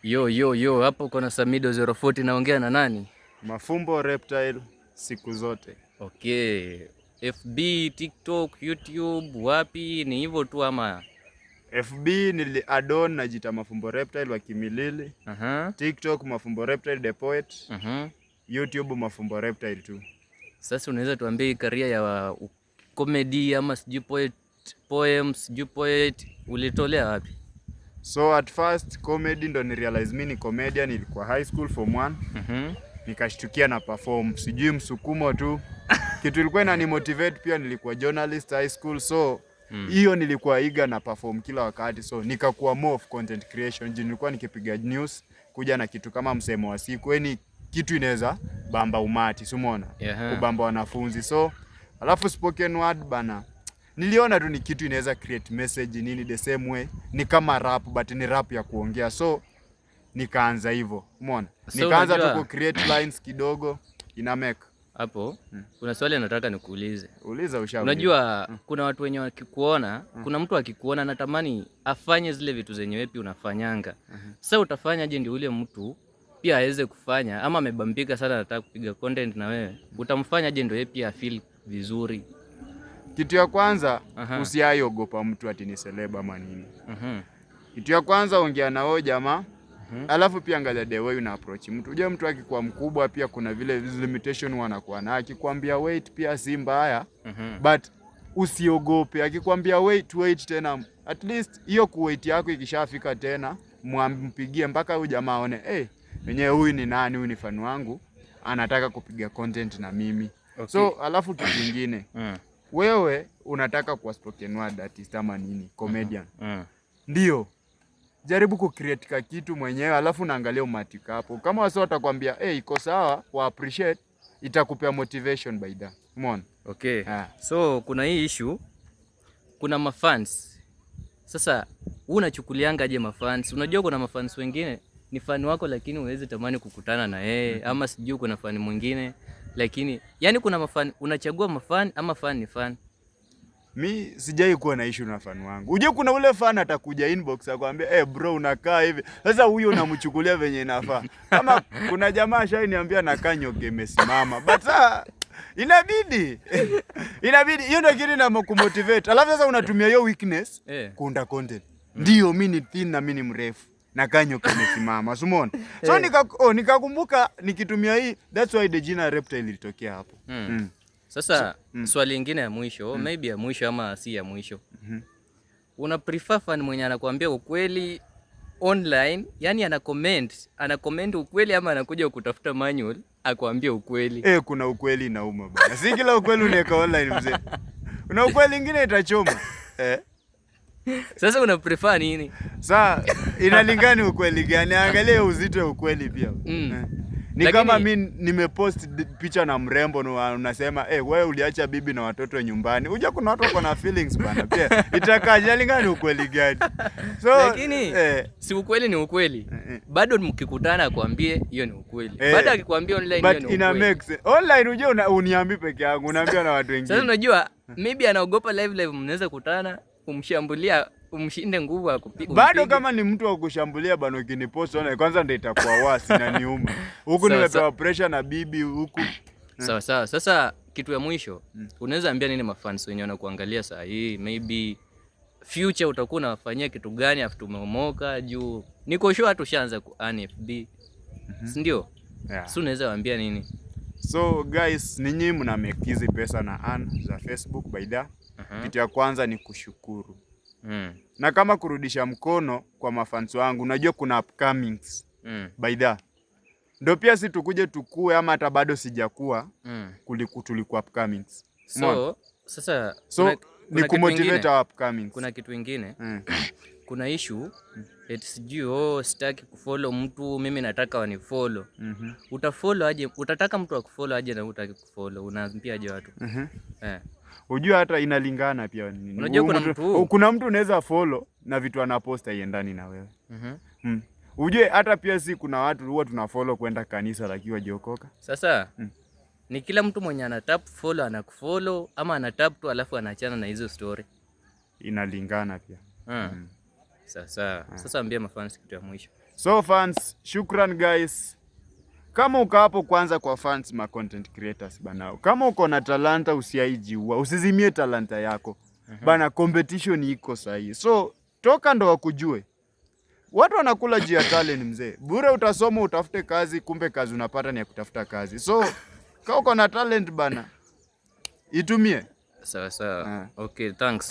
Yo, hapo kuna Samido 040 naongea na nani? Mafumbo Reptile siku zote. Okay. FB, TikTok, YouTube, wapi ni hivyo tu ama? FB nili adon najita Mafumbo Reptile wa Kimilili. TikTok Mafumbo Reptile the Poet. YouTube Mafumbo Reptile tu. Sasa unaweza tuambie career ya comedy ama sijui poems, sijui poet ulitolea wapi? So at first comedy ndo ni realize mimi ni comedian, nilikuwa high school form 1. Nikashtukia na perform, sijui msukumo tu. Kitu ilikuwa inani motivate pia, nilikuwa journalist high school, so hiyo nilikuwa eager na perform kila wakati, so nikakuwa more of content creation. Nilikuwa nikipiga news, kuja na kitu kama msemo wa siku, yani kitu inaweza bamba umati, si umeona? Kubamba wanafunzi. So alafu spoken word bana, niliona tu ni kitu inaweza create message nini the same way, ni kama rap but ni rap ya kuongea, so nikaanza hivyo, umeona? Nikaanza tu ku create lines kidogo ina make hapo. Kuna swali nataka nikuulize. Uliza ushauri. Unajua kuna watu wenye wakikuona, kuna mtu akikuona anatamani afanye zile vitu zenye wewe pia unafanyanga. Sasa utafanya je ndio ule mtu pia aweze kufanya, ama amebambika sana anataka kupiga content na wewe? Utamfanya je ndio yeye pia feel vizuri? Kitu ya kwanza, usiaiogopa mtu ati ni celeb ama nini. Kitu ya kwanza, ongea na wao jamaa. Alafu pia angalia the way una approach mtu. Unajua mtu akikuwa mkubwa pia kuna vile limitation wanakuwa na. Akikwambia wait pia si mbaya. But usiogope. Akikwambia wait tena. At least hiyo kuwait yako ikishafika tena, mpigie mpaka huyu jamaa aone mwenyewe huyu ni nani, huyu ni fan wangu, anataka kupiga content na mimi. Okay. So alafu kitu kingine. Wewe unataka kuwa spoken word artist ama nini, comedian. Ndio. Jaribu ku-create ka kitu mwenyewe, alafu naangalia umati hapo. Kama wao watakwambia iko sawa, wa appreciate, itakupea motivation by that. Umeona? Okay. So kuna hii issue, kuna mafans. Sasa wewe unachukulianga aje mafans? Unajua kuna mafans wengine ni fan wako lakini huwezi tamani kukutana na yeye, ama sijui kuna fan mwingine lakini yani kuna mafan unachagua mafan ama fan ni fan? Mi sijai kuwa na issue na fan wangu. Unajua kuna ule fan atakuja inbox akwambia bro unakaa hivi. Sasa huyo unamchukulia venye inafaa. Kama kuna jamaa shaniambia nakaa nyoke imesimama. But inabidi hiyo ndio kitu inamokumotivate. Alafu sasa unatumia hiyo weakness kuunda content. Ndio mimi ni thin na mimi ni mrefu. Nakaa nyoke imesimama. Umeona? So nikakumbuka nikitumia hii, that's why the jina Reptile ilitokea hapo. Sasa swali lingine ya mwisho, maybe ya mwisho ama si ya mwisho. Una prefer fan mwenye anakuambia ukweli online, yani ana comment ukweli, ama anakuja kutafuta manual akwambia ukweli? Kuna ukweli inauma bana. Si kila ukweli unaweka online mzee. Una ukweli ingine itachoma. Sasa una prefer nini? Sasa inalingana ukweli gani? Angalia uzito ukweli pia. Ni lakini, kama mimi nimepost picha na mrembo na unasema wewe uliacha bibi na watoto nyumbani. Unajua kuna watu wako na feelings bana pia. Itakaje lingana ukweli gani? So lakini si ukweli ni ukweli. Bado mkikutana akwambie hiyo ni ukweli. Baada akikwambia online hiyo ni ukweli. But ina make sense. Online unajua uniambi peke yangu, unaambia na watu wengine. Sasa unajua maybe anaogopa live mnaweza kutana, umshambulia, umshinde nguvu akupiga. Bado kama ni mtu wa kushambulia bana, ukinipost ona kwanza ndio itakuwa wasi na niuma. Huku nimepewa pressure na bibi huku. Sawa. Sasa kitu ya mwisho, unaweza ambia nini mafans wenye wanakuangalia saa hii? Maybe future utakuwa unafanyia kitu gani after umeomoka juu? Niko sure tushaanza ku earn FB. Si ndio? So unaweza waambia nini? So guys, ninyi mna make hizi pesa na earn za Facebook by that. Kitu ya kwanza ni kushukuru. Na kama kurudisha mkono kwa mafans wangu, unajua kuna upcomings by that. Ndio pia si tukuje tukue ama hata bado sijakuwa tulikuwa upcomings. Sasa ni kumotivate our upcomings. Kuna kitu kingine. Kuna issue eti sijui sitaki kufollow mtu, mimi nataka wanifollow. Utafollow aje? Utataka mtu akufollow aje na hutaki kufollow? Unaambia aje watu? Unajua hata inalingana pia. Unajua kuna mtu unaweza follow na vitu anaposta iendani na wewe. Unajua hata pia si kuna watu huwa tunafollow kwenda kanisa lakini wajokoka. Sasa ni kila mtu mwenye anatap follow anakufollow, ama anatap tu alafu anaachana na hizo story? Inalingana pia. Sasa ambia mafans kitu ya mwisho. So fans, shukran guys. Kama uko hapo kwanza kwa fans ma content creators bana. Kama uko na talanta usiaijiua, usizimie talanta yako. Bana, competition iko sahi. So toka ndo wakujue. Watu wanakula juu ya talent mzee. Bure utasoma utafute kazi, kumbe kazi unapata ni ya kutafuta kazi. So kama uko na talent bana, itumie. Sawa. Okay, thanks.